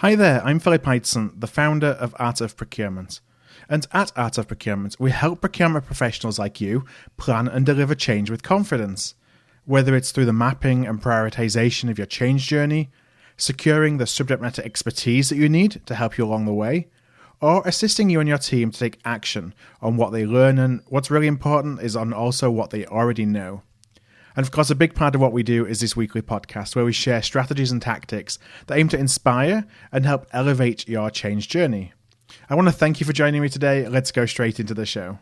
Hi there, I'm Philip Heidson, the founder of Art of Procurement. And at Art of Procurement, we help procurement professionals like you plan and deliver change with confidence. Whether it's through the mapping and prioritization of your change journey, securing the subject matter expertise that you need to help you along the way, or assisting you and your team to take action on what they learn, and what's really important is on also what they already know. And of course, a big part of what we do is this weekly podcast where we share strategies and tactics that aim to inspire and help elevate your change journey. I want to thank you for joining me today. Let's go straight into the show.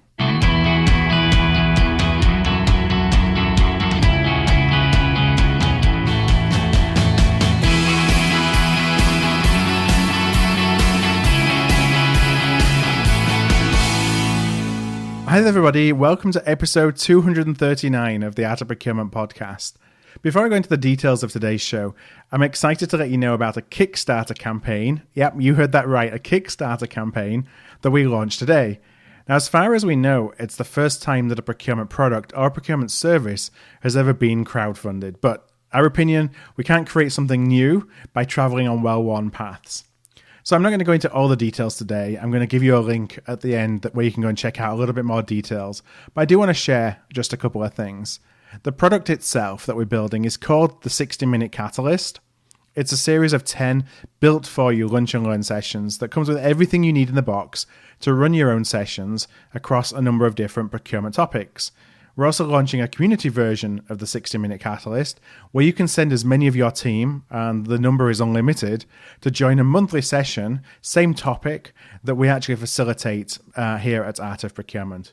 Hi there, everybody. Welcome to episode 239 of the Art of Procurement podcast. Before I go into the details of today's show, I'm excited to let you know about a Kickstarter campaign. Yep, you heard that right, a Kickstarter campaign that we launched today. Now, as far as we know, it's the first time that a procurement product or procurement service has ever been crowdfunded. But our opinion, we can't create something new by traveling on well-worn paths. So I'm not going to go into all the details today. I'm going to give you a link at the end where you can go and check out a little bit more details. But I do want to share just a couple of things. The product itself that we're building is called the 60-Minute Catalyst. It's a series of 10 built-for-you lunch and learn sessions that comes with everything you need in the box to run your own sessions across a number of different procurement topics. We're also launching a community version of the 60-Minute Catalyst where you can send as many of your team, and the number is unlimited, to join a monthly session, same topic, that we actually facilitate here at Art of Procurement.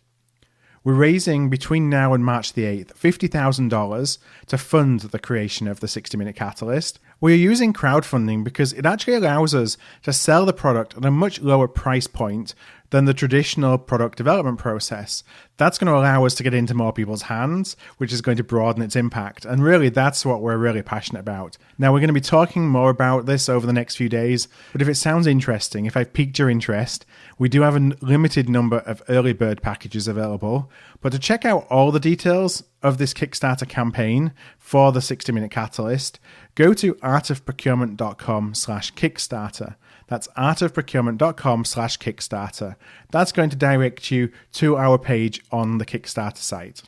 We're raising between now and March the 8th $50,000 to fund the creation of the 60-Minute Catalyst. We're using crowdfunding because it actually allows us to sell the product at a much lower price point than the traditional product development process. That's going to allow us to get into more people's hands, which is going to broaden its impact. And really, that's what we're really passionate about. Now, we're going to be talking more about this over the next few days, but if it sounds interesting, if I've piqued your interest, we do have a limited number of early bird packages available. But to check out all the details of this Kickstarter campaign for the 60-Minute Catalyst, go to artofprocurement.com/Kickstarter. That's artofprocurement.com/Kickstarter. That's going to direct you to our page on the Kickstarter site.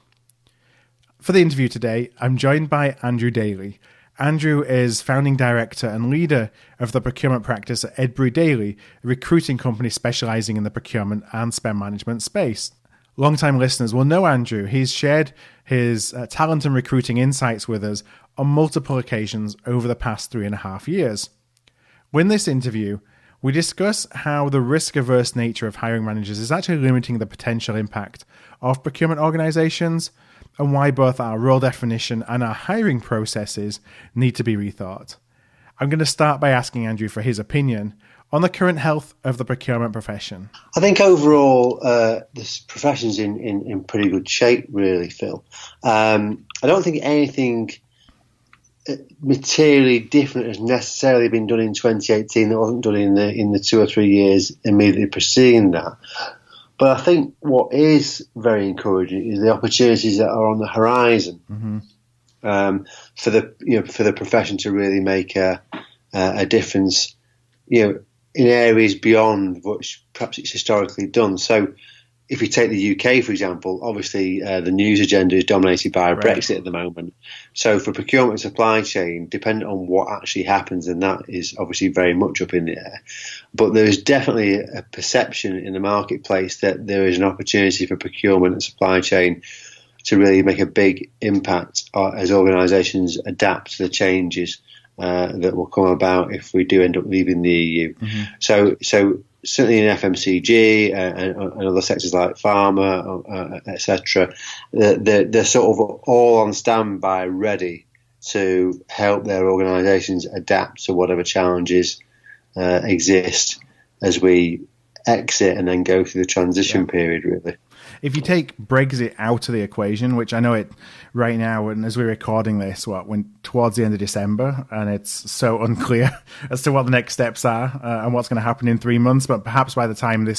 For the interview today, I'm joined by Andrew Daley. Andrew is founding director and leader of the procurement practice at Edbury Daley, a recruiting company specializing in the procurement and spend management space. Longtime listeners will know Andrew. He's shared his talent and recruiting insights with us on multiple occasions over the past 3.5 years. In this interview, we discuss how the risk-averse nature of hiring managers is actually limiting the potential impact of procurement organizations, and why both our role definition and our hiring processes need to be rethought. I'm going to start by asking Andrew for his opinion on the current health of the procurement profession. I think overall, this profession's in pretty good shape, really, Phil. I don't think anything materially different has necessarily been done in 2018 that wasn't done in the 2 or 3 years immediately preceding that. But I think what is very encouraging is the opportunities that are on the horizon for the profession to really make a difference, in areas beyond what perhaps it's historically done. So, if you take the UK, for example, obviously the news agenda is dominated by Brexit at the moment. So for procurement and supply chain, depending on what actually happens, and that is obviously very much up in the air. But there is definitely a perception in the marketplace that there is an opportunity for procurement and supply chain to really make a big impact as organisations adapt to the changes that will come about if we do end up leaving the EU. So certainly in FMCG and other sectors like pharma, etc., they're sort of all on standby, ready to help their organisations adapt to whatever challenges exist as we exit and then go through the transition period, really. If you take Brexit out of the equation, which I know it right now, and as we're recording this, towards the end of December, and it's so unclear as to what the next steps are and what's going to happen in 3 months. But perhaps by the time the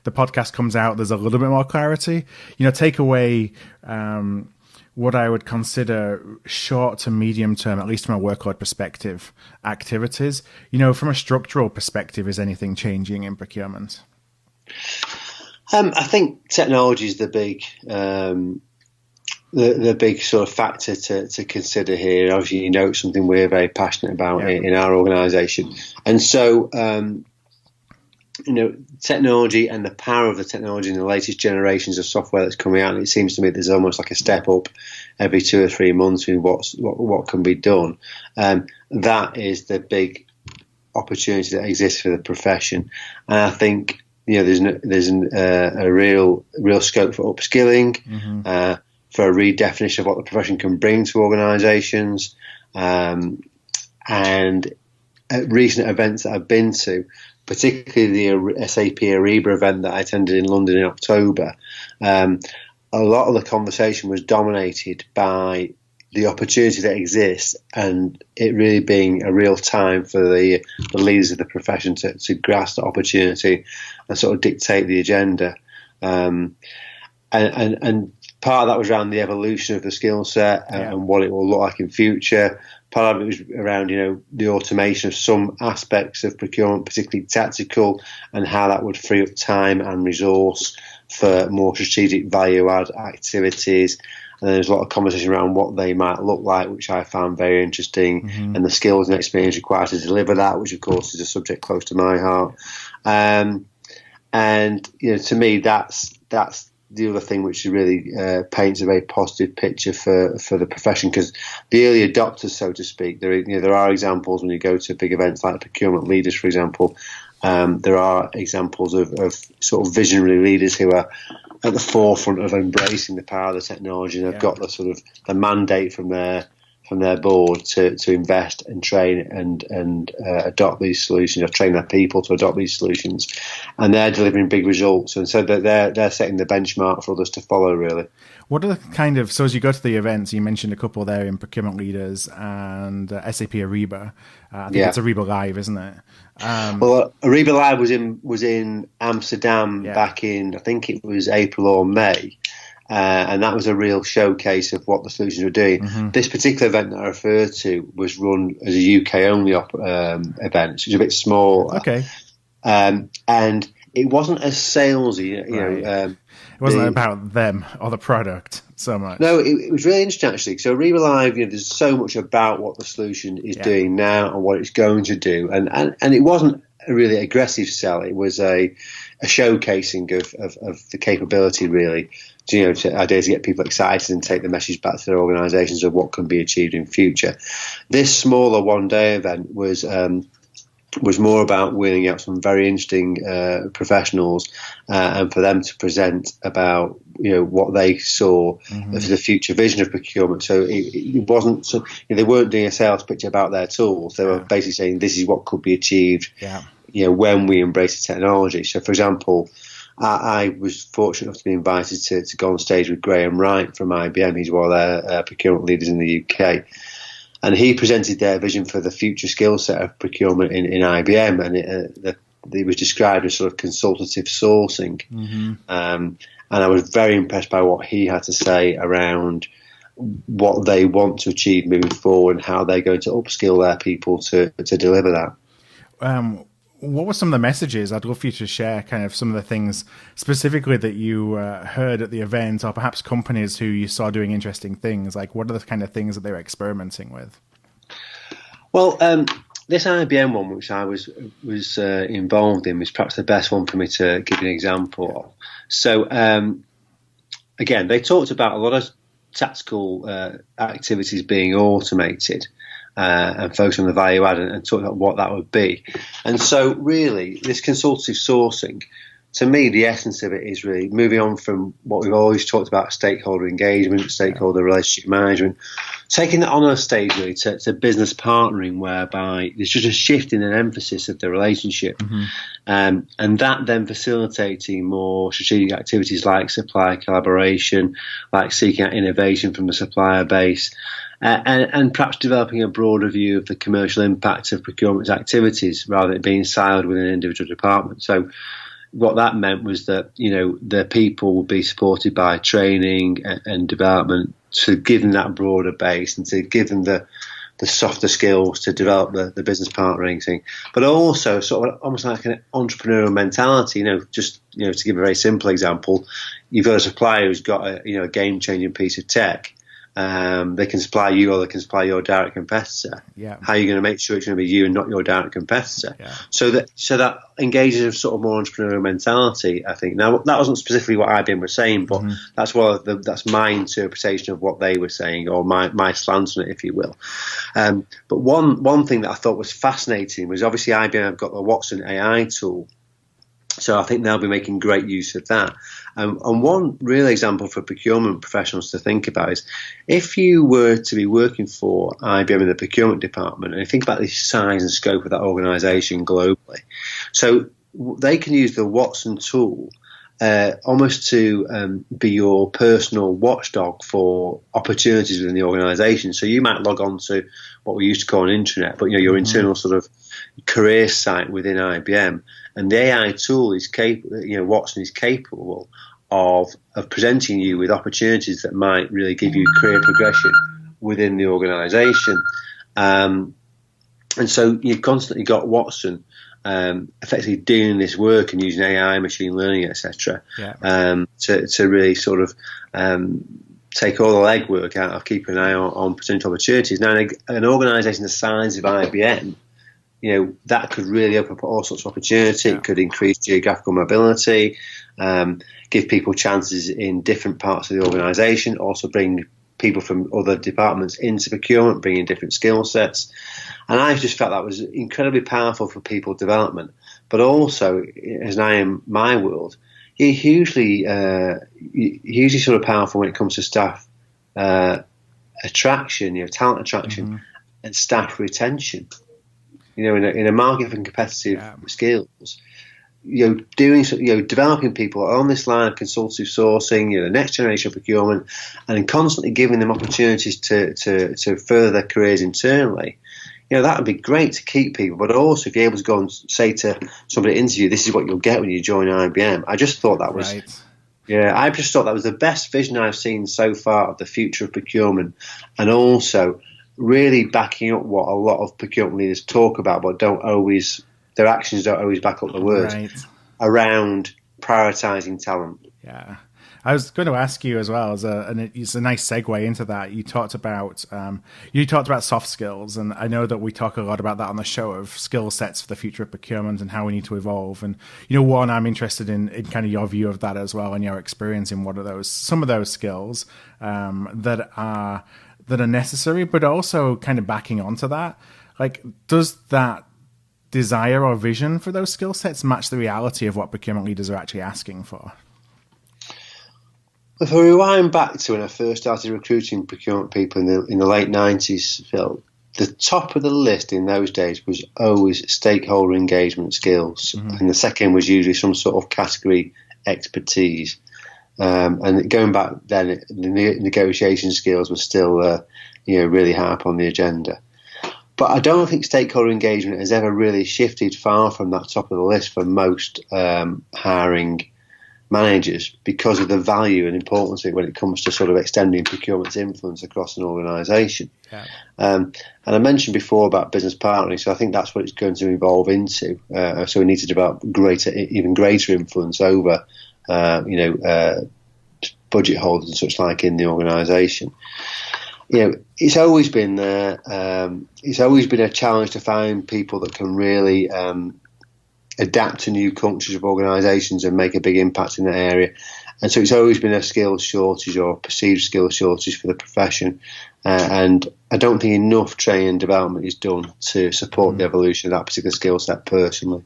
podcast comes out, there's a little bit more clarity. Take away what I would consider short to medium term, at least from a workload perspective, activities. From a structural perspective, is anything changing in procurement? I think technology is the big the big sort of factor to consider here. Obviously, it's something we're very passionate about in our organisation, and so technology and the power of the technology and the latest generations of software that's coming out. And it seems to me there's almost like a step up every 2 or 3 months in what can be done. That is the big opportunity that exists for the profession, and I think there's a real scope for upskilling, for a redefinition of what the profession can bring to organisations, and at recent events that I've been to, particularly the SAP Ariba event that I attended in London in October, a lot of the conversation was dominated by the opportunity that exists, and it really being a real time for the leaders of the profession to grasp the opportunity and sort of dictate the agenda. And part of that was around the evolution of the skill set and what it will look like in future. Part of it was around, the automation of some aspects of procurement, particularly tactical, and how that would free up time and resource for more strategic value-add activities. And there's a lot of conversation around what they might look like, which I found very interesting, and the skills and experience required to deliver that, which, of course, is a subject close to my heart. And to me, that's the other thing which really paints a very positive picture for the profession, because the early adopters, so to speak, there are examples when you go to big events like Procurement Leaders, for example. There are examples of sort of visionary leaders who are at the forefront of embracing the power of the technology, and they've got the sort of the mandate from their board to invest and train and adopt these solutions, or train their people to adopt these solutions, and they're delivering big results, and so they're setting the benchmark for others to follow, really. What are the so as you go to the events, you mentioned a couple there in Procurement Leaders and SAP Ariba. I think it's Ariba Live, isn't it? Well, Ariba Live was in Amsterdam back in, I think it was April or May. And that was a real showcase of what the solutions were doing. This particular event that I referred to was run as a UK-only event, so it was a bit smaller. Okay. And it wasn't as salesy. It wasn't about them or the product so much. No, it was really interesting, actually. So Ariba Live, there's so much about what the solution is doing now and what it's going to do. And it wasn't a really aggressive sell. It was a showcasing of the capability, really, to ideas to get people excited and take the message back to their organisations of what can be achieved in future. This smaller one-day event was more about wheeling out some very interesting professionals and for them to present about what they saw as the future vision of procurement. So it wasn't they weren't doing a sales pitch about their tools. They were basically saying this is what could be achieved when we embrace the technology. So, for example, I was fortunate enough to be invited to go on stage with Graham Wright from IBM. He's one of their procurement leaders in the UK. And he presented their vision for the future skill set of procurement in IBM, and it was described as sort of consultative sourcing. And I was very impressed by what he had to say around what they want to achieve moving forward and how they're going to upskill their people to deliver that. What were some of the messages? I'd love for you to share kind of some of the things specifically that you heard at the event, or perhaps companies who you saw doing interesting things. Like, what are the kind of things that they were experimenting with? Well, this IBM one, which I was involved in, was perhaps the best one for me to give you an example of. So, again, they talked about a lot of tactical activities being automated. And focus on the value add and talk about what that would be. And so really, this consultative sourcing, to me, the essence of it is really moving on from what we've always talked about, stakeholder engagement, stakeholder relationship management, taking that on a stage really to business partnering, whereby there's just a shift in an emphasis of the relationship. And that then facilitating more strategic activities like supplier collaboration, like seeking out innovation from the supplier base, and perhaps developing a broader view of the commercial impact of procurement's activities rather than being siloed within an individual department. So what that meant was that, the people would be supported by training and development to give them that broader base and to give them the softer skills to develop the business partnering thing, but also sort of almost like an entrepreneurial mentality. Just to give a very simple example, you've got a supplier who's got a game-changing piece of tech. They can supply you, or they can supply your direct competitor. Yeah. How are you going to make sure it's going to be you and not your direct competitor? Yeah. So that engages a sort of more entrepreneurial mentality, I think. Now, that wasn't specifically what IBM was saying, but that's my interpretation of what they were saying, or my slant on it, if you will. But one thing that I thought was fascinating was obviously IBM have got the Watson AI tool. So I think they'll be making great use of that. And one real example for procurement professionals to think about is if you were to be working for IBM in the procurement department, and you think about the size and scope of that organisation globally, so they can use the Watson tool almost to be your personal watchdog for opportunities within the organisation. So you might log on to what we used to call an intranet, but your internal sort of career site within IBM, and the AI tool is capable. Watson is capable of presenting you with opportunities that might really give you career progression within the organisation. And so you've constantly got Watson effectively doing this work and using AI, machine learning, etc., to really sort of take all the legwork out of keeping an eye on potential opportunities. Now, an organisation the size of IBM, that could really open up all sorts of opportunity. It could increase geographical mobility, give people chances in different parts of the organisation, also bring people from other departments into procurement, bringing different skill sets. And I just felt that was incredibly powerful for people development, but also, as I am my world, hugely sort of powerful when it comes to staff attraction, talent attraction, and staff retention. In a market for competitive skills, developing people on this line of consultative sourcing, the next generation of procurement, and constantly giving them opportunities to further their careers internally. That would be great to keep people, but also if you're able to go and say to somebody at interview, this is what you'll get when you join IBM. I just thought that was, I just thought that was the best vision I've seen so far of the future of procurement, and also really backing up what a lot of procurement leaders talk about, but their actions don't always back up the words around prioritising talent. Yeah. I was going to ask you as well, and it's a nice segue into that. You talked about soft skills, and I know that we talk a lot about that on the show, of skill sets for the future of procurement and how we need to evolve. And one, I'm interested in kind of your view of that as well, and your experience in some of those skills that are necessary, but also kind of backing onto that. Like, does that desire or vision for those skill sets match the reality of what procurement leaders are actually asking for? If I rewind back to when I first started recruiting procurement people in the late 90s, Phil, the top of the list in those days was always stakeholder engagement skills, and the second was usually some sort of category expertise. And going back then, the negotiation skills were still, really high up on the agenda. But I don't think stakeholder engagement has ever really shifted far from that top of the list for most hiring managers, because of the value and importance of it when it comes to sort of extending procurement's influence across an organisation. Yeah. And I mentioned before about business partnering, so I think that's what it's going to evolve into. So we need to develop even greater influence over, budget holders and such like in the organisation. It's always been there. It's always been a challenge to find people that can really adapt to new cultures of organisations and make a big impact in that area. And so it's always been a skills shortage, or perceived skills shortage for the profession. And I don't think enough training and development is done to support the evolution of that particular skill set personally.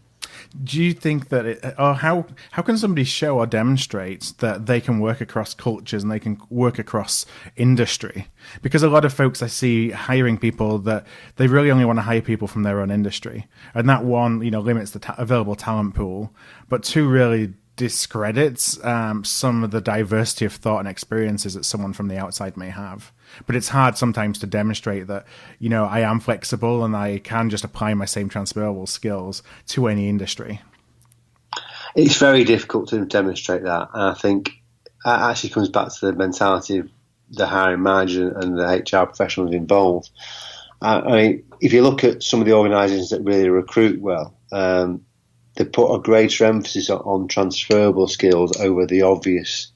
Do you think that how can somebody show or demonstrate that they can work across cultures and they can work across industry? Because a lot of folks I see hiring people, that they really only want to hire people from their own industry, and that one, limits the available talent pool, but two, really discredits some of the diversity of thought and experiences that someone from the outside may have. But it's hard sometimes to demonstrate that, I am flexible and I can just apply my same transferable skills to any industry. It's very difficult to demonstrate that. And I think that actually comes back to the mentality of the hiring manager and the HR professionals involved. I mean, if you look at some of the organisations that really recruit well, they put a greater emphasis on transferable skills over the obvious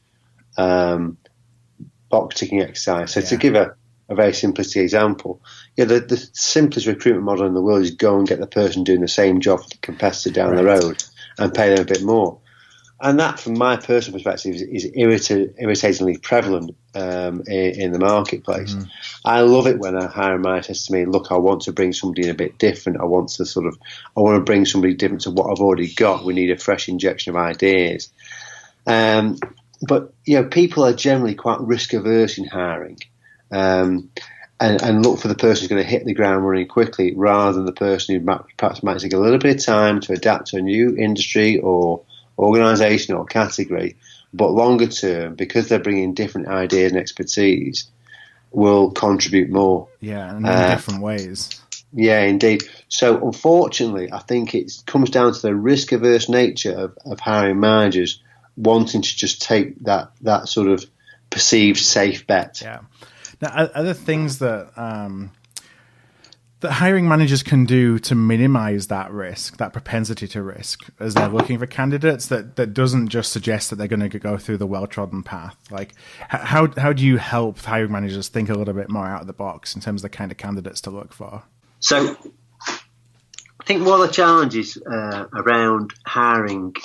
box ticking exercise. So to give a very simplistic example, the simplest recruitment model in the world is go and get the person doing the same job for the competitor down the road and pay them a bit more. And that, from my personal perspective, is irritatingly prevalent in the marketplace. Mm-hmm. I love it when a hiring manager says to me, look, I want to bring somebody in a bit different. I want to bring somebody different to what I've already got. We need a fresh injection of ideas. But, people are generally quite risk-averse in hiring and look for the person who's going to hit the ground running quickly rather than the person who perhaps might take a little bit of time to adapt to a new industry or organisation or category, but longer term, because they're bringing different ideas and expertise, will contribute more. Yeah, and in different ways. Yeah, indeed. So unfortunately, I think it comes down to the risk-averse nature of hiring managers wanting to just take that sort of perceived safe bet. Yeah. Now, other things that that hiring managers can do to minimize that risk, that propensity to risk, as they're looking for candidates, that doesn't just suggest that they're going to go through the well-trodden path. Like, how do you help hiring managers think a little bit more out of the box in terms of the kind of candidates to look for? So I think one of the challenges around hiring,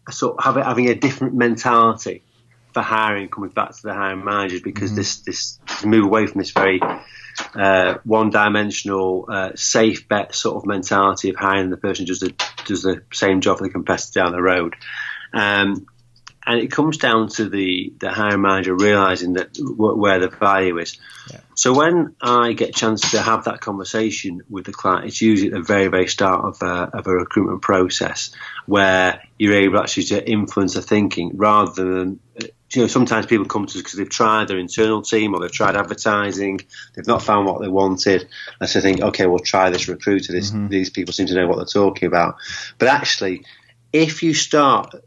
sort of having a different mentality for hiring, coming back to the hiring managers, because this move away from this very one-dimensional, safe bet sort of mentality of hiring the person who does the same job for the competitor down the road. And it comes down to the hiring manager realising that where the value is. Yeah. So when I get a chance to have that conversation with the client, it's usually at the very, very start of a recruitment process where you're able actually to influence the thinking rather than, sometimes people come to us because they've tried their internal team or they've tried advertising, they've not found what they wanted, and so they think, okay, we'll try this recruiter. These people seem to know what they're talking about. But actually, if you start at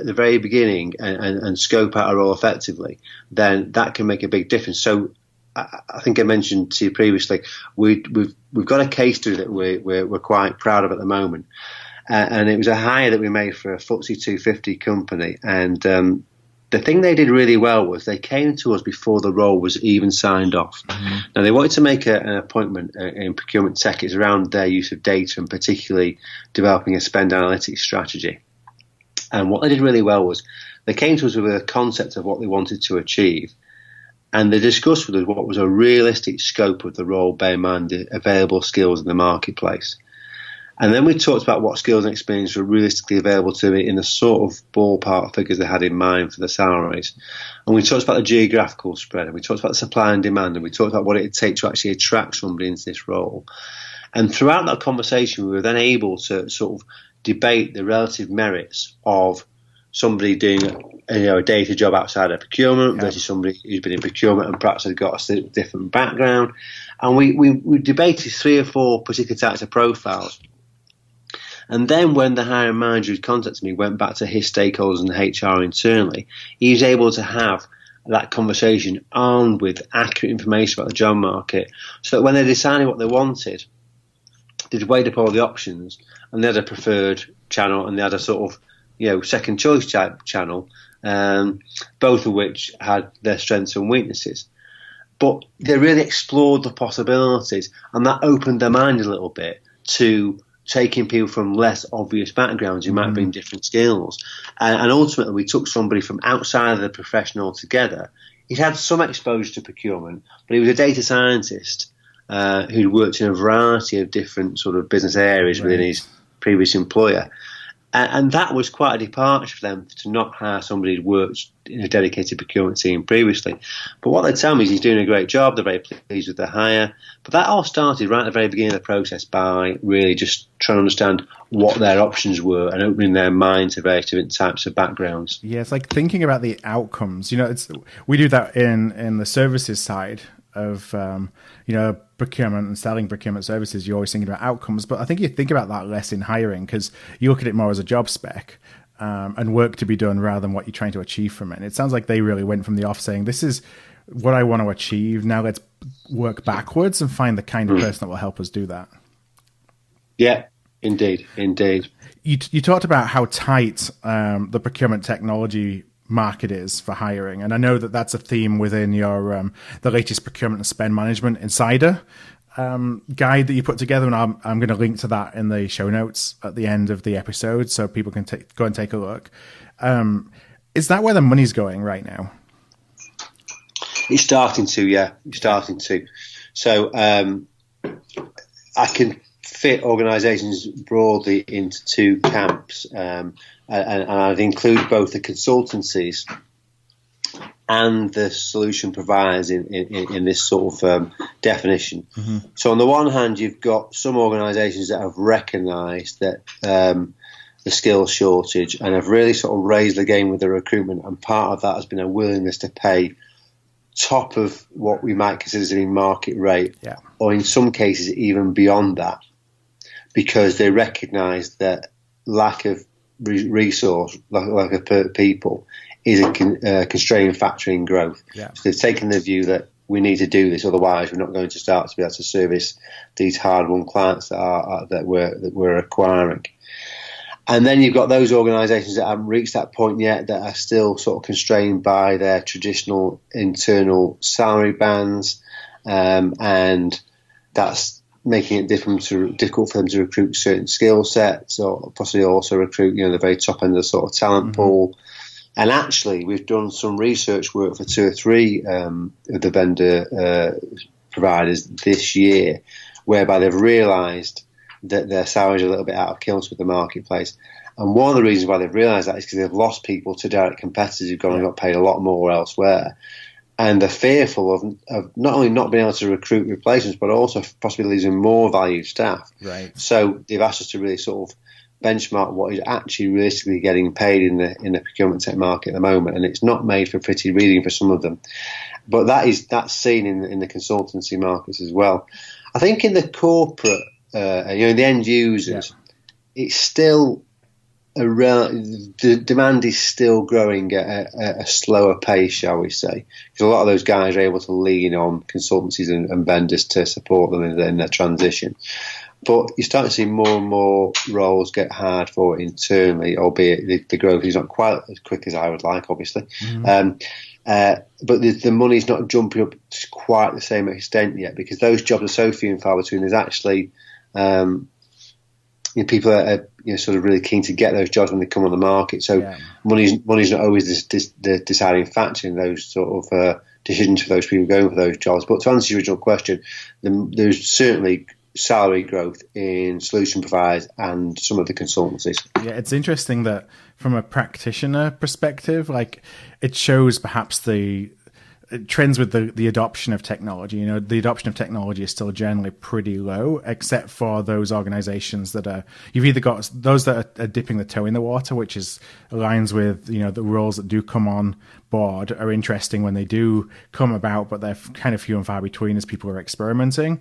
the very beginning and scope out a role effectively, then that can make a big difference. So I think I mentioned to you previously, we've got a case study that we're quite proud of at the moment, and it was a hire that we made for a FTSE 250 company, and the thing they did really well was they came to us before the role was even signed off. Now, they wanted to make an appointment in procurement tech. It's around their use of data and particularly developing a spend analytics strategy. And what they did really well was they came to us with a concept of what they wanted to achieve. And they discussed with us what was a realistic scope of the role, bear in mind the available skills in the marketplace. And then we talked about what skills and experience were realistically available to me in the sort of ballpark figures they had in mind for the salaries. And we talked about the geographical spread, and we talked about the supply and demand, and we talked about what it would take to actually attract somebody into this role. And throughout that conversation, we were then able to sort of debate the relative merits of somebody doing a data job outside of procurement versus somebody who's been in procurement and perhaps has got a different background. And we debated 3 or 4 particular types of profiles. And then when the hiring manager who contacted me went back to his stakeholders and HR internally, he was able to have that conversation armed with accurate information about the job market, so that when they decided what they wanted, they'd weighed up all the options and they had a preferred channel and they had a sort of second choice type channel, both of which had their strengths and weaknesses. But they really explored the possibilities, and that opened their mind a little bit to taking people from less obvious backgrounds who might bring different skills. And ultimately, we took somebody from outside of the profession altogether. He'd had some exposure to procurement, but he was a data scientist who'd worked in a variety of different sort of business areas within his previous employer. And that was quite a departure for them to not hire somebody who'd worked in a dedicated procurement team previously. But what they tell me is he's doing a great job. They're very pleased with the hire. But that all started right at the very beginning of the process by really just trying to understand what their options were and opening their mind to various different types of backgrounds. Yeah, it's like thinking about the outcomes. We do that in the services side of procurement and selling procurement services. You're always thinking about outcomes, but I think you think about that less in hiring because you look at it more as a job spec. and work to be done rather than what you're trying to achieve from it. And it sounds like they really went from the off saying, this is what I want to achieve. Now let's work backwards and find the kind of person that will help us do that. Yeah, indeed. You talked about how tight the procurement technology market is for hiring. And I know that that's a theme within your the latest Procurement and Spend Management Insider guide that you put together. And I'm going to link to that in the show notes at the end of the episode so people can go and take a look. Is that where the money's going right now? It's starting to, yeah. It's starting to. So I can fit organisations broadly into two camps, and I'd include both the consultancies and the solution providers in this sort of definition. Mm-hmm. So on the one hand, you've got some organisations that have recognised that the skills shortage and have really sort of raised the game with the recruitment, and part of that has been a willingness to pay top of what we might consider to be market rate, or in some cases even beyond that, because they recognise that lack of resource, lack of people, is a constraining factor in growth. Yeah. So they've taken the view that we need to do this, otherwise we're not going to start to be able to service these hard-won clients that we're acquiring. And then you've got those organisations that haven't reached that point yet, that are still sort of constrained by their traditional internal salary bands, and that's making it difficult for them to recruit certain skill sets, or possibly also recruit, the very top end of the sort of talent pool. And actually, we've done some research work for 2 or 3 of the vendor providers this year, whereby they've realised that their salaries are a little bit out of kilter with the marketplace. And one of the reasons why they've realised that is because they've lost people to direct competitors who've gone and got paid a lot more elsewhere. And they're fearful of not only not being able to recruit replacements, but also possibly losing more valued staff. Right. So they've asked us to really sort of benchmark what is actually realistically getting paid in the procurement tech market at the moment. And it's not made for pretty reading for some of them. But that's seen in the consultancy markets as well. I think in the corporate, the end users, it's still the demand is still growing at a slower pace, shall we say? Because a lot of those guys are able to lean on consultancies and vendors to support them in their transition. But you start to see more and more roles get hard for internally, albeit the growth is not quite as quick as I would like, obviously. Mm-hmm. But the money's not jumping up to quite the same extent yet, because those jobs are so few and far between. There's actually people are sort of really keen to get those jobs when they come on the market. So money's not always the deciding factor in those sort of decisions for those people going for those jobs. But to answer your original question, there's certainly salary growth in solution providers and some of the consultancies. Yeah, it's interesting that from a practitioner perspective, like it shows perhaps the trends with the adoption of technology. The adoption of technology is still generally pretty low, except for those organizations that you've either got those that are dipping the toe in the water, which aligns with, the roles that do come on board are interesting when they do come about, but they're kind of few and far between as people are experimenting.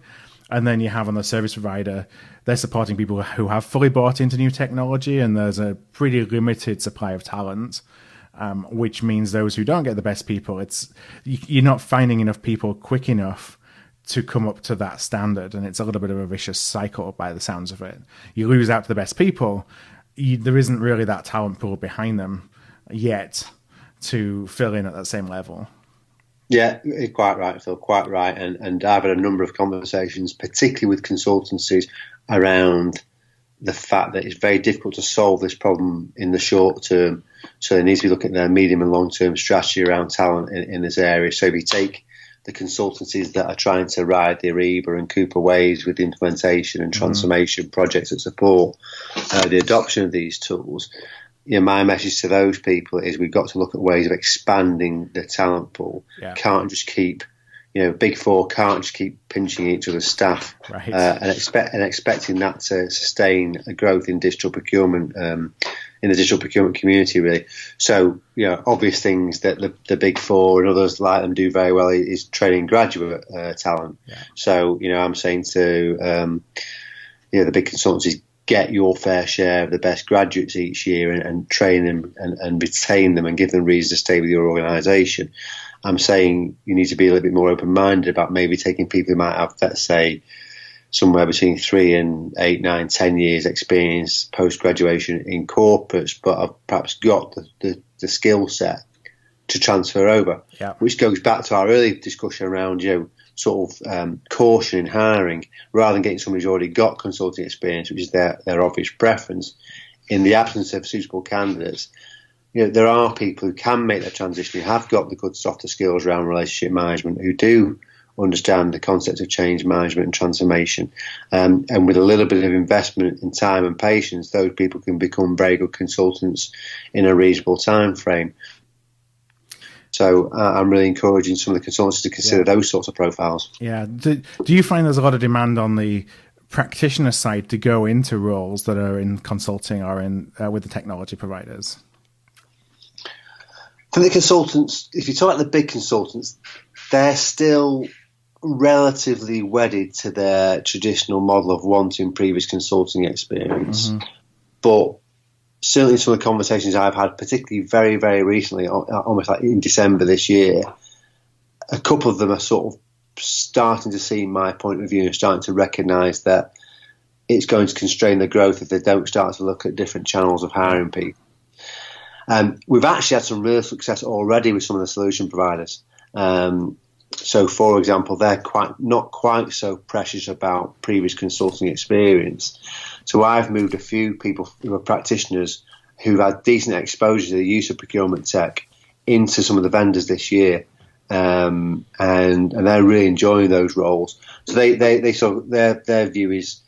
And then you have on the service provider, they're supporting people who have fully bought into new technology, and there's a pretty limited supply of talent. Which means those who don't get the best people, you're not finding enough people quick enough to come up to that standard, and it's a little bit of a vicious cycle by the sounds of it. You lose out to the best people, there isn't really that talent pool behind them yet to fill in at that same level. Yeah, quite right, Phil, quite right. And I've had a number of conversations, particularly with consultancies, around the fact that it's very difficult to solve this problem in the short term. So they need to be looking at their medium and long-term strategy around talent in this area. So if you take the consultancies that are trying to ride the Ariba and Cooper waves with implementation and transformation projects that support the adoption of these tools, my message to those people is we've got to look at ways of expanding the talent pool. Yeah. Can't just keep, Big Four can't just keep pinching each other's staff, right. and expecting that to sustain a growth in digital procurement, in the digital procurement community, really. So, obvious things that the Big Four and others like them do very well is training graduate talent. Yeah. So, I'm saying to the big consultancies, get your fair share of the best graduates each year and train them and retain them and give them reasons to stay with your organisation. I'm saying you need to be a little bit more open-minded about maybe taking people who might have, let's say, somewhere between 3 and 8, 9, 10 years experience post-graduation in corporates, but have perhaps got the skill set to transfer over, which goes back to our early discussion around, caution in hiring, rather than getting somebody who's already got consulting experience, which is their obvious preference. In the absence of suitable candidates, there are people who can make that transition, who have got the good softer skills around relationship management, who do understand the concept of change management and transformation. And with a little bit of investment in time and patience, those people can become very good consultants in a reasonable time frame. So I'm really encouraging some of the consultants to consider those sorts of profiles. Yeah. Do you find there's a lot of demand on the practitioner side to go into roles that are in consulting or in with the technology providers? For the consultants, if you talk about the big consultants, they're still relatively wedded to their traditional model of wanting previous consulting experience. Mm-hmm. But certainly some of the conversations I've had, particularly very, very recently, almost like in December this year, a couple of them are sort of starting to see my point of view and starting to recognise that it's going to constrain their growth if they don't start to look at different channels of hiring people. We've actually had some real success already with some of the solution providers. So, for example, they're not quite so precious about previous consulting experience. So I've moved a few people who are practitioners who've had decent exposure to the use of procurement tech into some of the vendors this year, and they're really enjoying those roles. So they sort of, their view is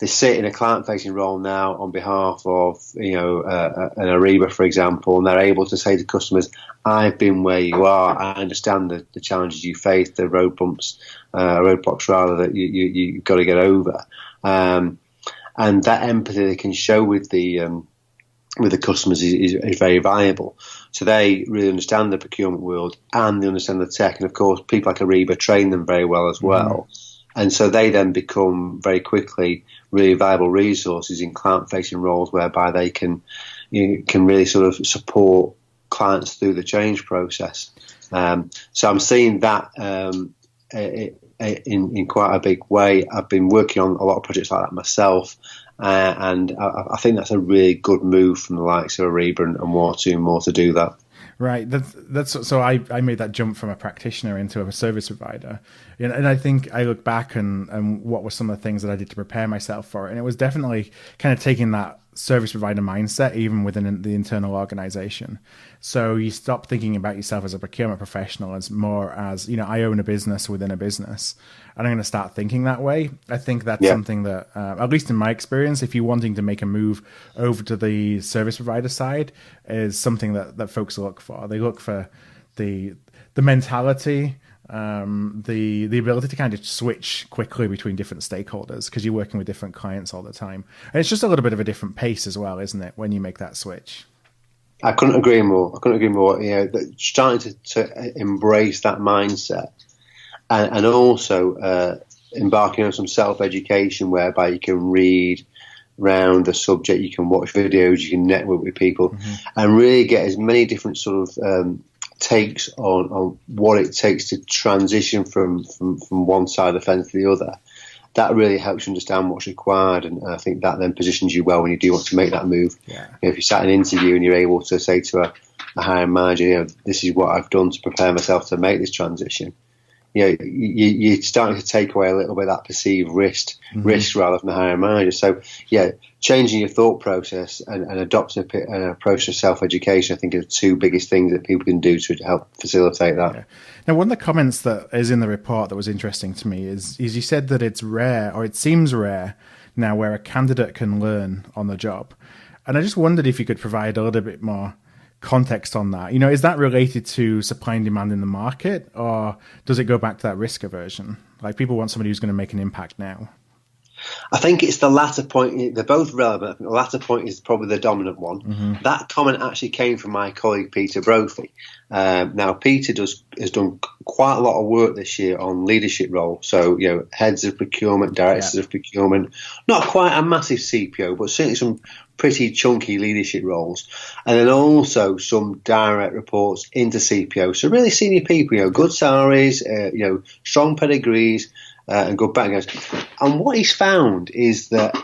they sit in a client-facing role now on behalf of an Ariba, for example, and they're able to say to customers, "I've been where you are. I understand the challenges you face, the roadblocks rather that you've got to get over." And that empathy they can show with the customers is very valuable. So they really understand the procurement world and they understand the tech, and of course, people like Ariba train them very well as well. Mm-hmm. And so they then become very quickly really valuable resources in client-facing roles, whereby they can really sort of support clients through the change process. So I'm seeing that in quite a big way. I've been working on a lot of projects like that myself, and I think that's a really good move from the likes of Ariba and more to do that. Right. That's so I made that jump from a practitioner into a service provider. And I think I look back and what were some of the things that I did to prepare myself for it. And it was definitely kind of taking that service provider mindset even within the internal organization. So you stop thinking about yourself as a procurement professional as more as, I own a business within a business, and I'm going to start thinking that way. I think that's something that, at least in my experience, if you're wanting to make a move over to the service provider side, is something that folks look for. They look for the mentality, the ability to kind of switch quickly between different stakeholders, because you're working with different clients all the time. And it's just a little bit of a different pace as well, isn't it, when you make that switch? I couldn't agree more. Starting to embrace that mindset, and also embarking on some self-education whereby you can read around the subject, you can watch videos, you can network with people, and really get as many different sort of takes on what it takes to transition from one side of the fence to the other. That really helps you understand what's required, and I think that then positions you well when you do want to make that move. If you sat in an interview and you're able to say to a hiring manager, this is what I've done to prepare myself to make this transition, you're starting to take away a little bit of that perceived risk rather from the hiring manager. So, changing your thought process and adopting an approach to self-education, I think, are the two biggest things that people can do to help facilitate that. Yeah. Now, one of the comments that is in the report that was interesting to me is you said that it's rare, or it seems rare now, where a candidate can learn on the job. And I just wondered if you could provide a little bit more context on that. Is that related to supply and demand in the market, or does it go back to that risk aversion? Like, people want somebody who's going to make an impact now. I think it's the latter point. They're both relevant. I think the latter point is probably the dominant one. Mm-hmm. That comment actually came from my colleague Peter Brophy. Now, Peter has done quite a lot of work this year on leadership roles. So, heads of procurement, directors of procurement, not quite a massive CPO, but certainly some pretty chunky leadership roles. And then also some direct reports into CPO. So really senior people, good salaries, strong pedigrees, and good backgrounds. And what he's found is that,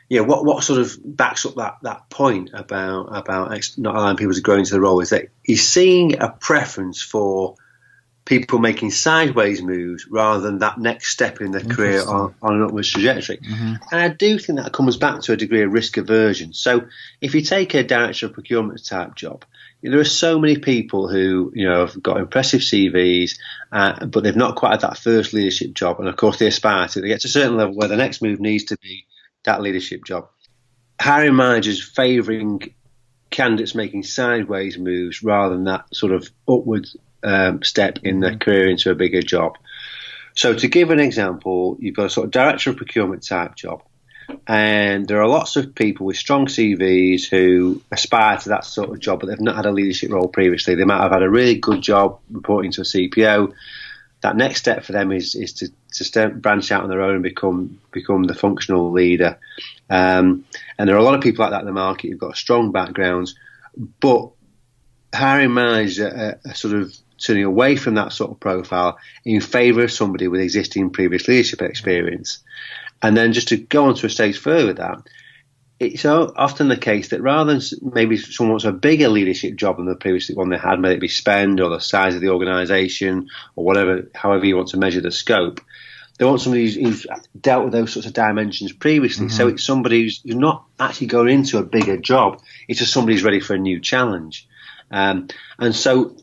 what sort of backs up that point about not allowing people to grow into the role is that he's seeing a preference for people making sideways moves rather than that next step in their career on an upwards trajectory. Mm-hmm. And I do think that comes back to a degree of risk aversion. So if you take a director of procurement type job, there are so many people who have got impressive CVs, but they've not quite had that first leadership job. And of course, they aspire to. They get to a certain level where the next move needs to be that leadership job. Hiring managers favouring candidates making sideways moves rather than that sort of upward step in their career into a bigger job. So to give an example, you've got a sort of director of procurement type job. And there are lots of people with strong CVs who aspire to that sort of job, but they've not had a leadership role previously. They might have had a really good job reporting to a CPO. That next step for them is to branch out on their own and become the functional leader. And there are a lot of people like that in the market who've got strong backgrounds, but hiring managers are sort of turning away from that sort of profile in favour of somebody with existing previous leadership experience. And then just to go on to a stage further with that, it's often the case that rather than maybe someone wants a bigger leadership job than the previous one they had, whether it be spend or the size of the organisation or whatever, however you want to measure the scope, they want somebody who's dealt with those sorts of dimensions previously. Mm-hmm. So it's somebody who's not actually going into a bigger job. It's just somebody who's ready for a new challenge. And so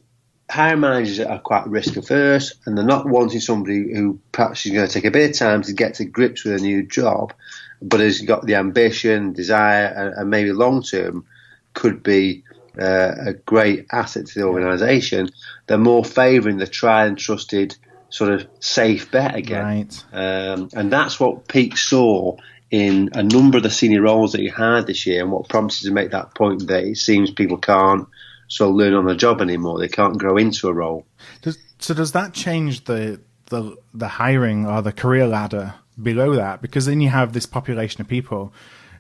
hiring managers are quite risk averse, and they're not wanting somebody who perhaps is going to take a bit of time to get to grips with a new job, but has got the ambition, desire, and maybe long term could be a great asset to the organisation. They're more favouring the tried and trusted sort of safe bet again. Right. And that's what Pete saw in a number of the senior roles that he had this year, and what prompted to make that point that it seems people can't learn on the job anymore. They can't grow into a role. Does that change the hiring or the career ladder below that? Because then you have this population of people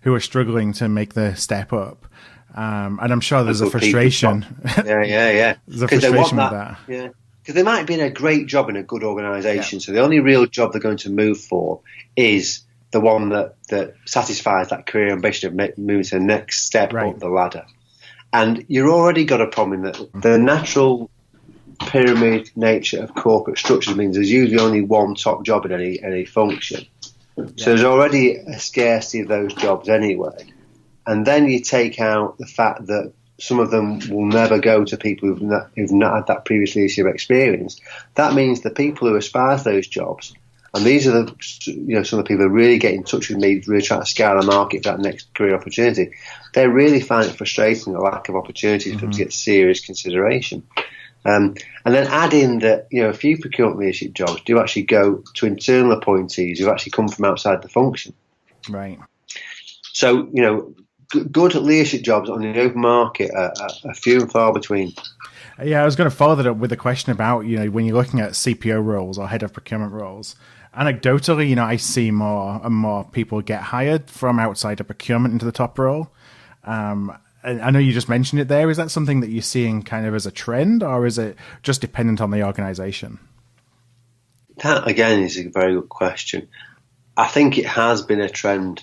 who are struggling to make the step up. And I'm sure there's a frustration. Yeah. There's a frustration with that. Yeah. Because they might be in a great job in a good organisation. Yeah. So the only real job they're going to move for is the one that satisfies that career ambition of moving to the next step up the ladder. And you've already got a problem in that the natural pyramid nature of corporate structures means there's usually only one top job in any function. Yeah. So there's already a scarcity of those jobs anyway. And then you take out the fact that some of them will never go to people who've not had that previous leadership experience. That means the people who aspire to those jobs, and these are some of the people who really get in touch with me, really trying to scour the market for that next career opportunity. They really find it frustrating, the lack of opportunities for them to get serious consideration. And then add in that a few procurement leadership jobs do actually go to internal appointees who actually come from outside the function. Right. So good leadership jobs on the open market are few and far between. Yeah, I was going to follow that up with a question about when you're looking at CPO roles or head of procurement roles. Anecdotally, I see more and more people get hired from outside of procurement into the top role. I know you just mentioned it there. Is that something that you're seeing kind of as a trend, or is it just dependent on the organisation? That, again, is a very good question. I think it has been a trend,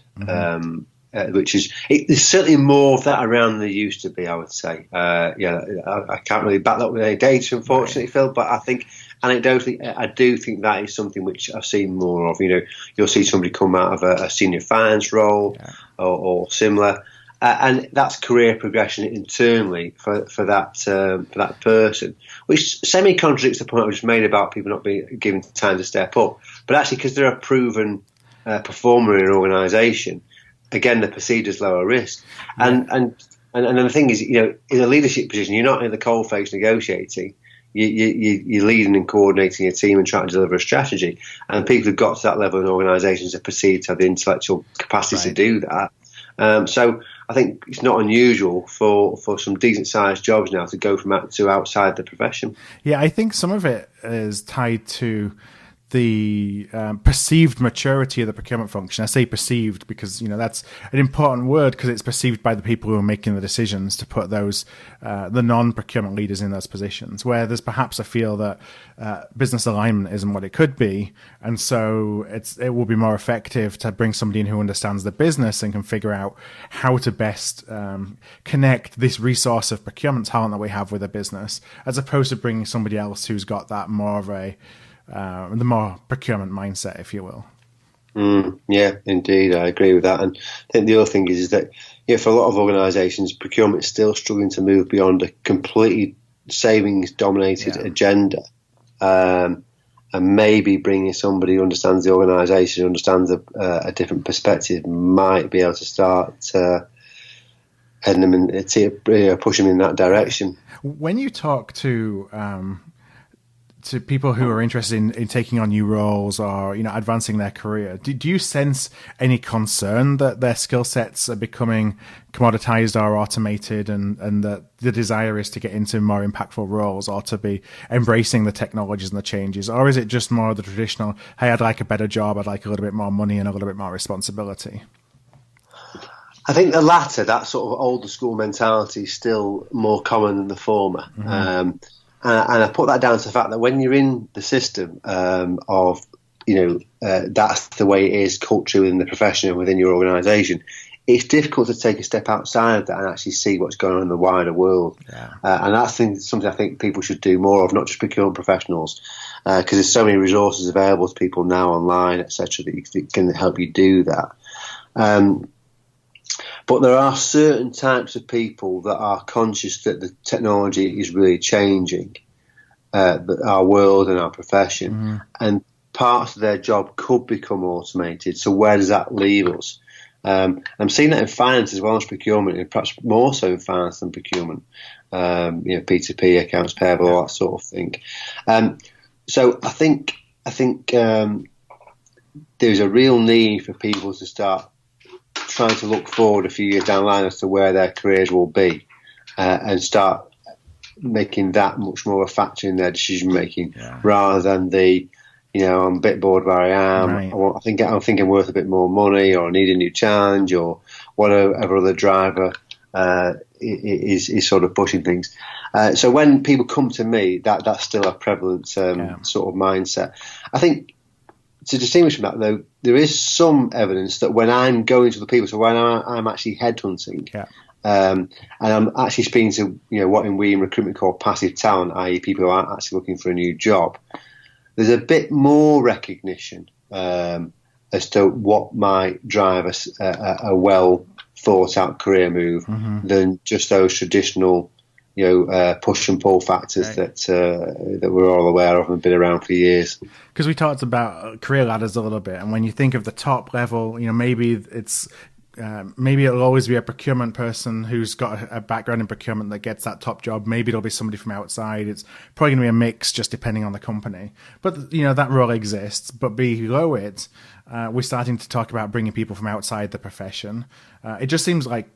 which is there's certainly more of that around than there used to be, I would say. I can't really back that up with any data, unfortunately, Phil, but I think anecdotally, I do think that is something which I've seen more of. You'll see somebody come out of a senior finance role or similar. And that's career progression internally for that person, which semi-contradicts the point I just made about people not being given time to step up. But actually, because they're a proven performer in an organisation, again, they're perceived as lower risk. And the thing is, in a leadership position, you're not in the coalface negotiating. you're leading and coordinating a team and trying to deliver a strategy. And people who've got to that level in organisations are perceived to have the intellectual capacity to do that. So I think it's not unusual for some decent sized jobs now to go from out to outside the profession. Yeah, I think some of it is tied to the perceived maturity of the procurement function. I say perceived because, that's an important word, because it's perceived by the people who are making the decisions to put those, the non-procurement leaders in those positions, where there's perhaps a feel that business alignment isn't what it could be. And so it will be more effective to bring somebody in who understands the business and can figure out how to best connect this resource of procurement talent that we have with a business, as opposed to bringing somebody else who's got that more of the more procurement mindset, if you will. Yeah, indeed, I agree with that. And I think the other thing is that for a lot of organisations, procurement is still struggling to move beyond a completely savings-dominated agenda, and maybe bringing somebody who understands the organisation, understands a different perspective, might be able to start heading them and push them in that direction. When you talk to people who are interested in taking on new roles or advancing their career, do you sense any concern that their skill sets are becoming commoditized or automated, and that the desire is to get into more impactful roles or to be embracing the technologies and the changes? Or is it just more the traditional, hey, I'd like a better job, I'd like a little bit more money and a little bit more responsibility? I think the latter, that sort of older school mentality, is still more common than the former. Mm-hmm. And I put that down to the fact that when you're in the system that's the way it is culturally within the profession and within your organisation, it's difficult to take a step outside of that and actually see what's going on in the wider world. Yeah. And that's something I think people should do more of, not just procurement professionals, because there's so many resources available to people now online, etc., that can help you do that. But there are certain types of people that are conscious that the technology is really changing our world and our profession, and parts of their job could become automated. So where does that leave us? I'm seeing that in finance as well as procurement, and perhaps more so in finance than procurement. P2P, accounts payable, all that sort of thing. So I think there's a real need for people to start trying to look forward a few years down the line as to where their careers will be, and start making that much more a factor in their decision making, rather than I'm a bit bored where I am. Right. I think I'm worth a bit more money, or I need a new challenge, or whatever other driver is sort of pushing things. So when people come to me, that's still a prevalent sort of mindset. I think, to distinguish from that, though, there is some evidence that when I'm going to the people, so when I'm actually headhunting, and I'm actually speaking to what we in recruitment call passive talent, i.e. people who aren't actually looking for a new job, there's a bit more recognition as to what might drive a well thought out career move than just those traditional push and pull factors that we're all aware of and have been around for years. Because we talked about career ladders a little bit, and when you think of the top level, maybe it'll always be a procurement person who's got a background in procurement that gets that top job. Maybe it'll be somebody from outside. It's probably going to be a mix, just depending on the company. But that role exists. But below it, we're starting to talk about bringing people from outside the profession. It just seems like.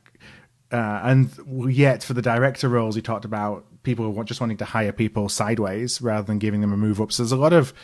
And yet, for the director roles, you talked about people who just wanting to hire people sideways rather than giving them a move up. So there's a lot of,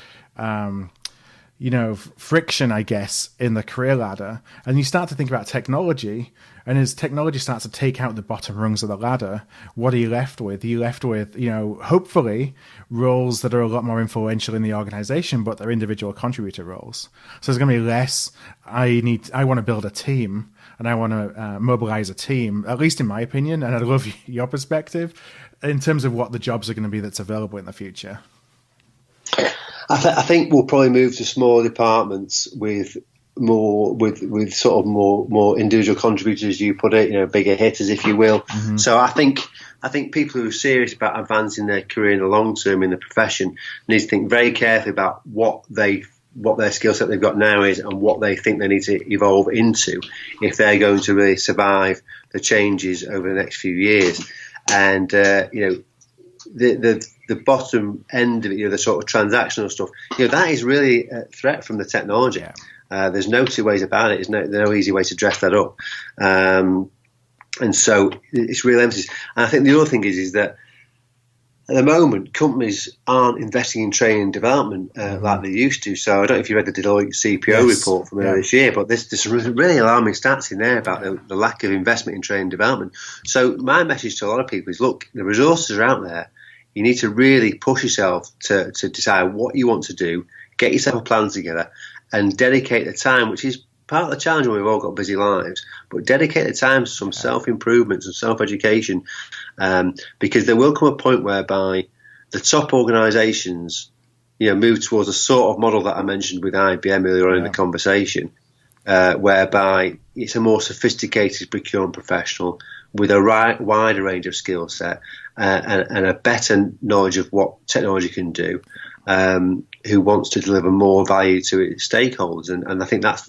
friction, I guess, in the career ladder. And you start to think about technology, and as technology starts to take out the bottom rungs of the ladder, what are you left with? You're left with, hopefully, roles that are a lot more influential in the organization, but they're individual contributor roles. So there's going to be less, I want to build a team, and I want to mobilize a team, at least in my opinion, and I'd love your perspective, in terms of what the jobs are going to be that's available in the future. I think we'll probably move to smaller departments with sort of more individual contributors, as you put it, bigger hitters, if you will. Mm-hmm. So I think people who are serious about advancing their career in the long term in the profession need to think very carefully about what their skill set they've got now is and what they think they need to evolve into if they're going to really survive the changes over the next few years. And the bottom end of it, the sort of transactional stuff, that is really a threat from the technology. Yeah. There's no two ways about it. There's no easy way to dress that up. And so it's real emphasis. And I think the other thing is that at the moment, companies aren't investing in training and development like they used to. So I don't know if you read the Deloitte CPO report from earlier this year, but there's really alarming stats in there about the lack of investment in training and development. So my message to a lot of people is, look, the resources are out there. You need to really push yourself to decide what you want to do, get yourself a plan together, and dedicate the time, which is part of the challenge when we've all got busy lives, but dedicate the time to some self-improvement and self-education, because there will come a point whereby the top organisations, move towards a sort of model that I mentioned with IBM earlier on in the conversation, whereby it's a more sophisticated procurement professional with a wider range of skill set and a better knowledge of what technology can do, who wants to deliver more value to its stakeholders. And I think that's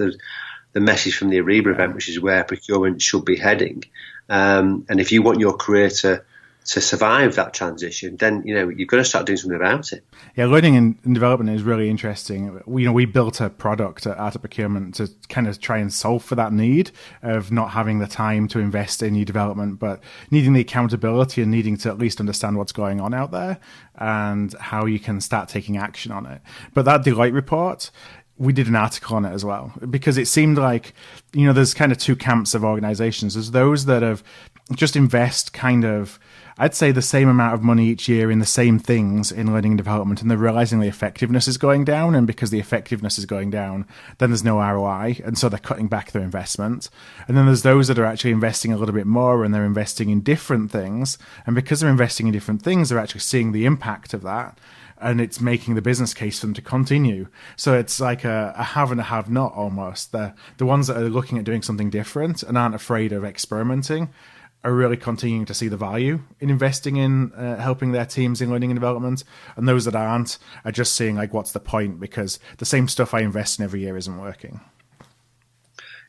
the message from the Ariba event, which is where procurement should be heading. And if you want your career to survive that transition, then you've got to start doing something about it. Yeah, learning and development is really interesting. We built a product at Procurement to kind of try and solve for that need of not having the time to invest in new development, but needing the accountability and needing to at least understand what's going on out there and how you can start taking action on it. But that Deloitte report, we did an article on it as well, because it seemed like, there's kind of two camps of organizations. There's those that have just invest kind of, I'd say, the same amount of money each year in the same things in learning and development, and they're realizing the effectiveness is going down. And because the effectiveness is going down, then there's no ROI. And so they're cutting back their investment. And then there's those that are actually investing a little bit more, and they're investing in different things. And because they're investing in different things, they're actually seeing the impact of that. And it's making the business case for them to continue. So it's like a have and a have not almost. The ones that are looking at doing something different and aren't afraid of experimenting are really continuing to see the value in investing in helping their teams in learning and development. And those that aren't are just seeing, like, what's the point? Because the same stuff I invest in every year isn't working.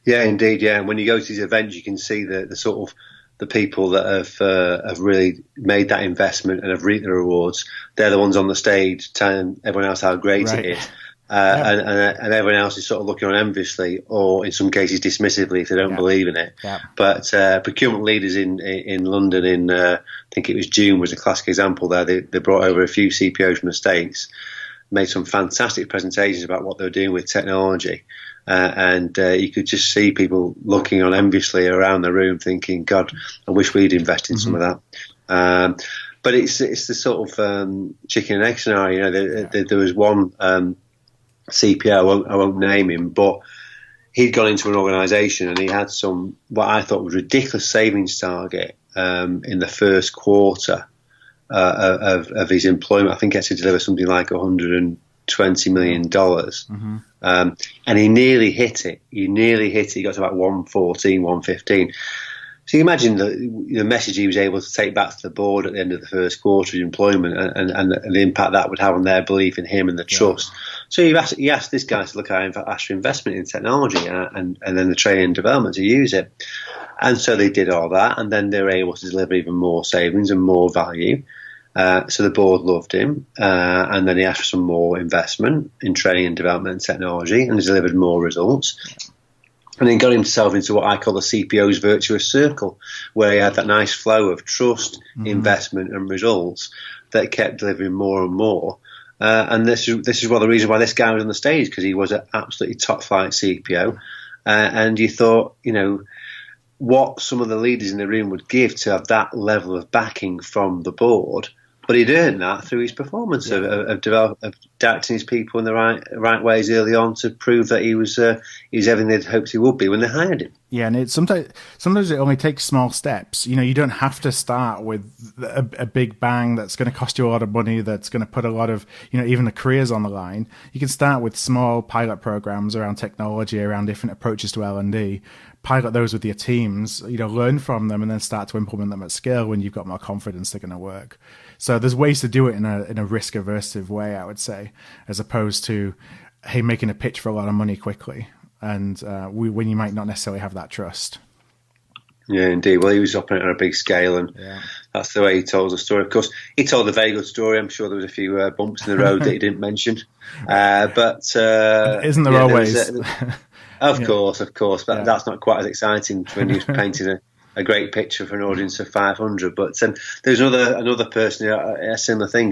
Yeah, indeed. Yeah. And when you go to these events, you can see the sort of the people that have really made that investment and have reaped the rewards. They're the ones on the stage telling everyone else how great it is. And everyone else is sort of looking on enviously, or in some cases dismissively if they don't believe in it. Yeah. But procurement leaders in London in I think it was June was a classic example there. They brought over a few CPOs from the States, made some fantastic presentations about what they were doing with technology. And you could just see people looking on enviously around the room thinking, God, I wish we'd invest in some of that. But it's the sort of chicken and egg scenario. There was one CPO, I won't name him, but he'd gone into an organisation and he had some, what I thought was ridiculous savings target in the first quarter of his employment. I think he had to deliver something like $120 million. And he nearly hit it. He got to about 114, 115. So you imagine the message he was able to take back to the board at the end of the first quarter of employment and the impact that would have on their belief in him and the trust. So he asked this guy to look at ask for investment in technology and then the training and development to use it. And so they did all that, and then they were able to deliver even more savings and more value. So the board loved him, and then he asked for some more investment in training and development and technology, and he delivered more results. And then got himself into what I call the CPO's virtuous circle, where he had that nice flow of trust, investment, and results that kept delivering more and more. And this is one of the reasons why this guy was on the stage, because he was an absolutely top flight CPO. And you thought, what some of the leaders in the room would give to have that level of backing from the board. But he'd earned that through his performance of directing his people in the right ways early on to prove that he was everything they'd hoped he would be when they hired him. Yeah, and sometimes it only takes small steps. You don't have to start with a big bang that's going to cost you a lot of money, that's going to put a lot of, even the careers on the line. You can start with small pilot programs around technology, around different approaches to L&D. Pilot those with your teams, learn from them, and then start to implement them at scale when you've got more confidence they're going to work. So there's ways to do it in a risk-aversive way, I would say, as opposed to, hey, making a pitch for a lot of money quickly, and when you might not necessarily have that trust. Yeah, indeed. Well, he was operating on a big scale, and That's the way he told the story. Of course, he told a very good story. I'm sure there was a few bumps in the road that he didn't mention. But isn't there always? Of course. But that's not quite as exciting when you're painting a great picture for an audience of 500. But there's another person, a similar thing.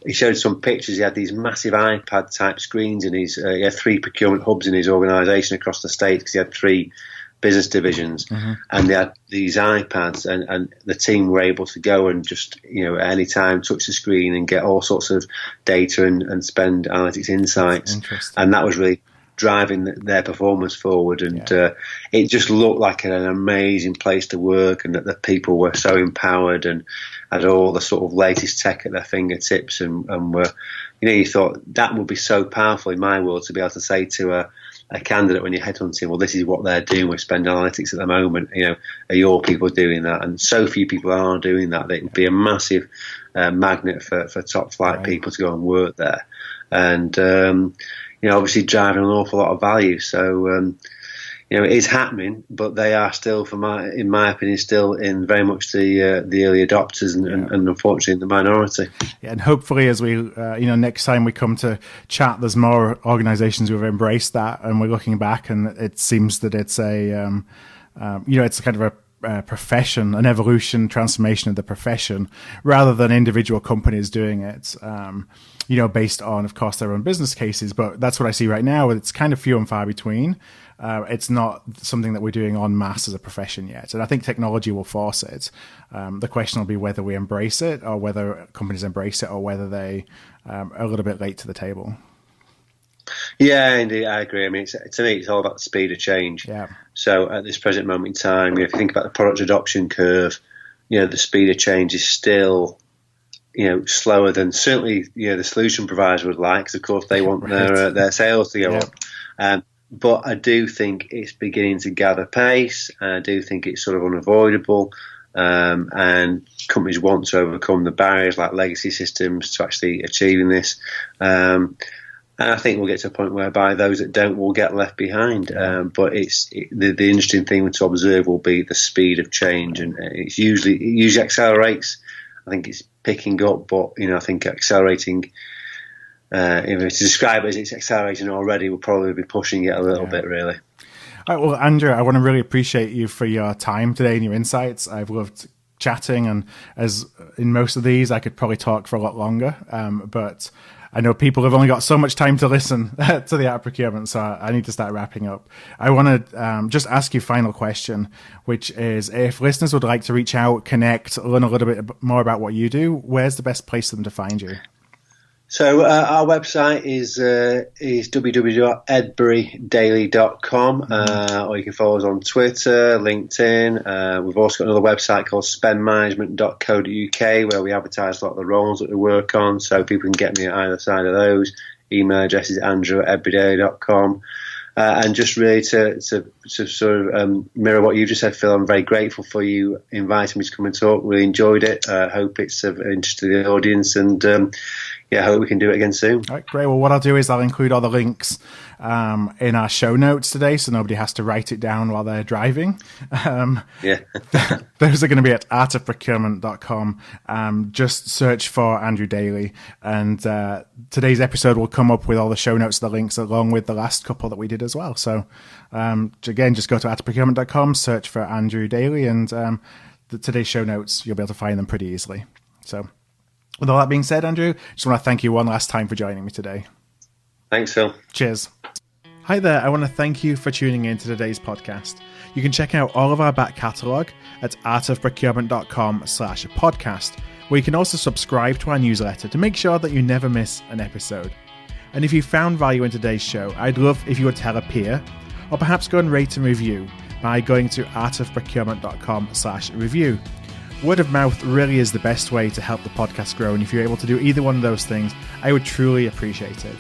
He showed some pictures. He had these massive iPad-type screens in his. He had 3 procurement hubs in his organisation across the state because he had 3 business divisions, and they had these iPads, and the team were able to go and just, at any time touch the screen and get all sorts of data and spend analytics insights. And that was really driving their performance forward, and it just looked like an amazing place to work, and that the people were so empowered and had all the sort of latest tech at their fingertips, and were, you thought that would be so powerful in my world to be able to say to a candidate when you're headhunting, well, this is what they're doing with spend analytics at the moment. Are your people doing that? And so few people are doing that. It would be a massive magnet for top flight people to go and work there, and obviously driving an awful lot of value. So it is happening, but they are still, in my opinion, still in very much the early adopters, and unfortunately the minority. Yeah, and hopefully, as we next time we come to chat, there's more organisations who have embraced that, and we're looking back, and it seems that it's it's kind of a profession, an evolution, transformation of the profession, rather than individual companies doing it. Based on, of course, their own business cases. But that's what I see right now. It's kind of few and far between. It's not something that we're doing en masse as a profession yet. And I think technology will force it. The question will be whether we embrace it, or whether companies embrace it, or whether they are a little bit late to the table. Yeah, indeed, I agree. I mean, to me, it's all about the speed of change. Yeah. So at this present moment in time, if you think about the product adoption curve, the speed of change is still slower than certainly the solution providers would like, because of course they want their sales to go up. But I do think it's beginning to gather pace, and I do think it's sort of unavoidable. And companies want to overcome the barriers like legacy systems to actually achieving this. And I think we'll get to a point whereby those that don't will get left behind. But the interesting thing to observe will be the speed of change, and it usually accelerates. I think it's picking up, but I think accelerating. If it's to describe it as it's accelerating already, we'll probably be pushing it a little bit, really. All right, well, Andrew, I want to really appreciate you for your time today and your insights. I've loved chatting, and as in most of these, I could probably talk for a lot longer. But I know people have only got so much time to listen to the Art of Procurement, so I need to start wrapping up. I want to just ask you a final question, which is, if listeners would like to reach out, connect, learn a little bit more about what you do, where's the best place for them to find you? So our website is www.edburydaily.com, or you can follow us on Twitter, LinkedIn. We've also got another website called spendmanagement.co.uk, where we advertise a lot of the roles that we work on, so people can get me at either side of those. Email address is andrew@edburydaily.com. And just really to sort of mirror what you just said, Phil, I'm very grateful for you inviting me to come and talk. Really enjoyed it. Hope it's of interest to the audience, and I hope we can do it again soon. All right, great. Well, what I'll do is I'll include all the links in our show notes today, so nobody has to write it down while they're driving. Those are going to be at artofprocurement.com. Just search for Andrew Daley, and today's episode will come up with all the show notes, the links, along with the last couple that we did as well. So again, just go to artofprocurement.com, search for Andrew Daley, and today's show notes, you'll be able to find them pretty easily. So with all that being said, Andrew, just want to thank you one last time for joining me today. Thanks, Phil. Cheers. Hi there. I want to thank you for tuning in to today's podcast. You can check out all of our back catalogue at artofprocurement.com/podcast, where you can also subscribe to our newsletter to make sure that you never miss an episode. And if you found value in today's show, I'd love if you would tell a peer, or perhaps go and rate and review by going to artofprocurement.com/review. Word of mouth really is the best way to help the podcast grow, and if you're able to do either one of those things, I would truly appreciate it.